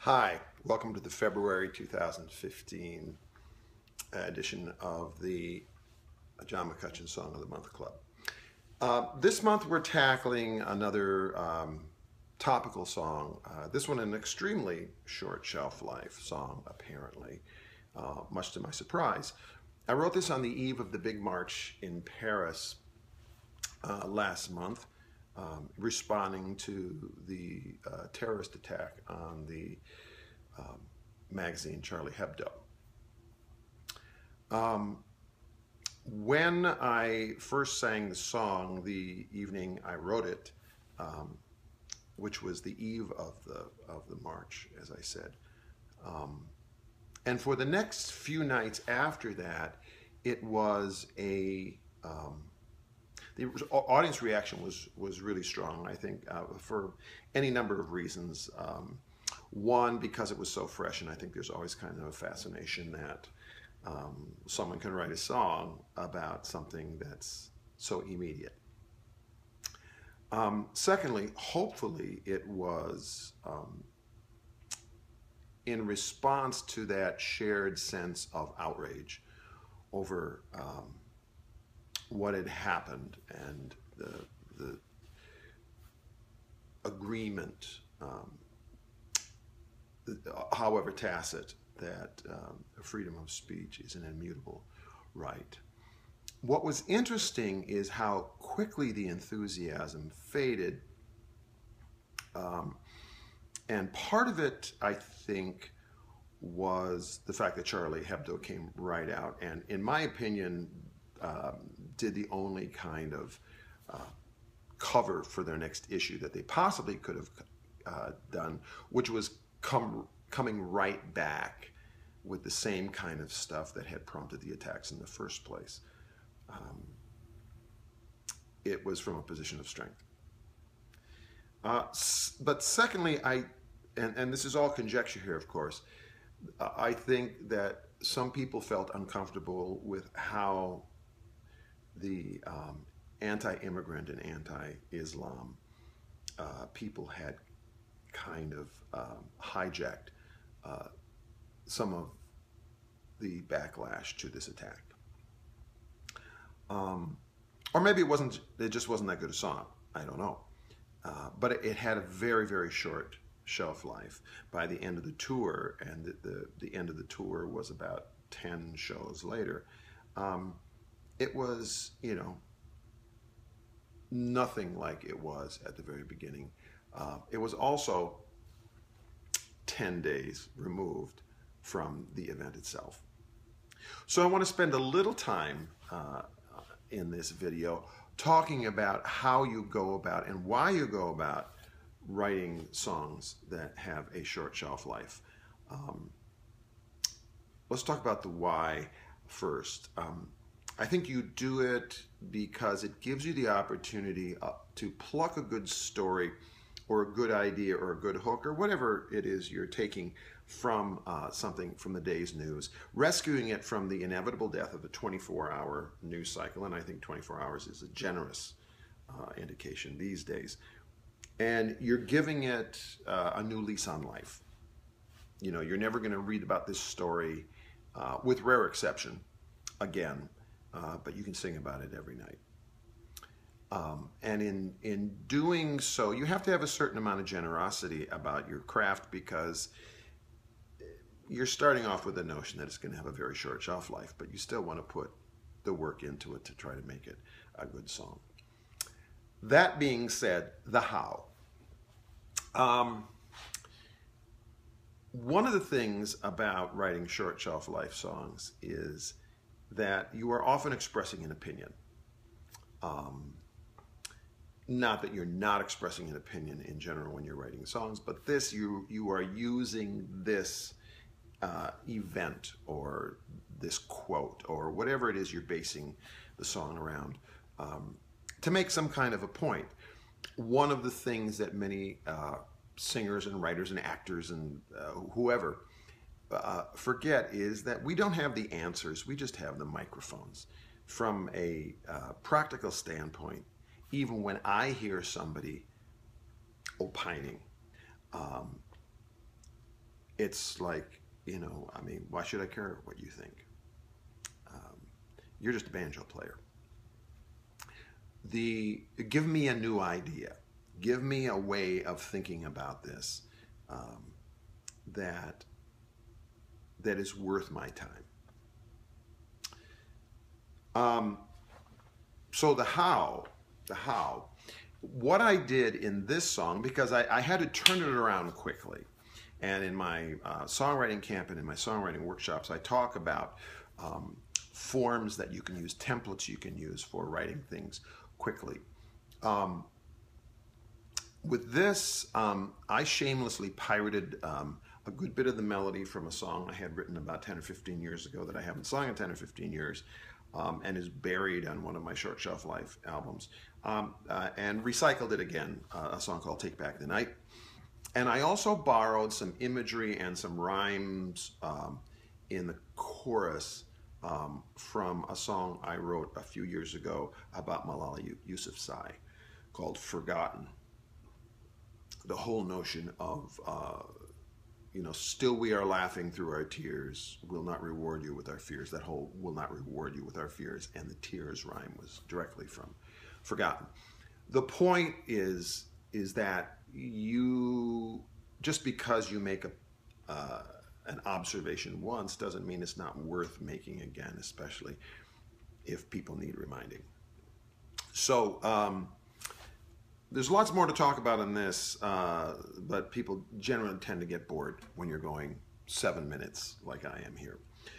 Hi, welcome to the February 2015 edition of the John McCutcheon's Song of the Month Club. This month we're tackling another topical song. This one an extremely short shelf life song, apparently, much to my surprise. I wrote this on the eve of the big march in Paris last month, responding to the terrorist attack on the magazine Charlie Hebdo. When I first sang the song the evening I wrote it, which was the eve of the march, as I said, and for the next few nights after that, it was the audience reaction was really strong, I think, for any number of reasons. One, because it was so fresh, and I think there's always kind of a fascination that someone can write a song about something that's so immediate. Secondly, hopefully it was in response to that shared sense of outrage over what had happened and the agreement, however tacit, that freedom of speech is an immutable right. What was interesting is how quickly the enthusiasm faded, and part of it, I think, was the fact that Charlie Hebdo came right out and, in my opinion, did the only kind of cover for their next issue that they possibly could have done, which was coming right back with the same kind of stuff that had prompted the attacks in the first place. It was from a position of strength. But secondly, and this is all conjecture here, of course, I think that some people felt uncomfortable with how the anti-immigrant and anti-Islam people had kind of hijacked some of the backlash to this attack. Or maybe it just wasn't that good a song. I don't know. But it had a very, very short shelf life by the end of the tour, and the end of the tour was about 10 shows later. It was, you know, nothing like it was at the very beginning. It was also 10 days removed from the event itself. So I want to spend a little time in this video talking about how you go about and why you go about writing songs that have a short shelf life. Let's talk about the why first. I think you do it because it gives you the opportunity to pluck a good story or a good idea or a good hook or whatever it is you're taking from something from the day's news, rescuing it from the inevitable death of a 24-hour news cycle, and I think 24 hours is a generous indication these days, and you're giving it a new lease on life. You know, you're never going to read about this story, with rare exception, again, but you can sing about it every night. And in doing so, you have to have a certain amount of generosity about your craft, because you're starting off with the notion that it's going to have a very short shelf life, but you still want to put the work into it to try to make it a good song. That being said, the how. One of the things about writing short shelf life songs is that you are often expressing an opinion. Not that you're not expressing an opinion in general when you're writing songs, but this, you are using this event or this quote or whatever it is you're basing the song around to make some kind of a point. One of the things that many singers and writers and actors and whoever forget is that we don't have the answers, we just have the microphones. From a practical standpoint, even when I hear somebody opining, it's like, you know, I mean, why should I care what you think? You're just a banjo player. Give me a new idea. Give me a way of thinking about this that is worth my time. So the how, what I did in this song, because I had to turn it around quickly. And in my songwriting camp and in my songwriting workshops, I talk about forms that you can use, templates you can use for writing things quickly. With this, I shamelessly pirated a good bit of the melody from a song I had written about 10 or 15 years ago that I haven't sung in 10 or 15 years, and is buried on one of my Short Shelf Life albums, and recycled it again, a song called Take Back the Night. And I also borrowed some imagery and some rhymes in the chorus from a song I wrote a few years ago about Malala Yousafzai called Forgotten. The whole notion of, you know, still we are laughing through our tears, will not reward you with our fears. That whole will not reward you with our fears, and the tears rhyme was directly from Forgotten. The point is that you, just because you make an observation once doesn't mean it's not worth making again, especially if people need reminding. So there's lots more to talk about in this, but people generally tend to get bored when you're going 7 minutes like I am here.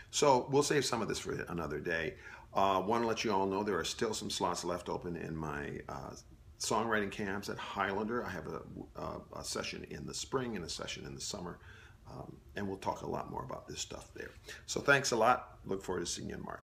So we'll save some of this for another day. Want to let you all know there are still some slots left open in my songwriting camps at Highlander. I have a session in the spring and a session in the summer, and we'll talk a lot more about this stuff there. So thanks a lot. Look forward to seeing you in March.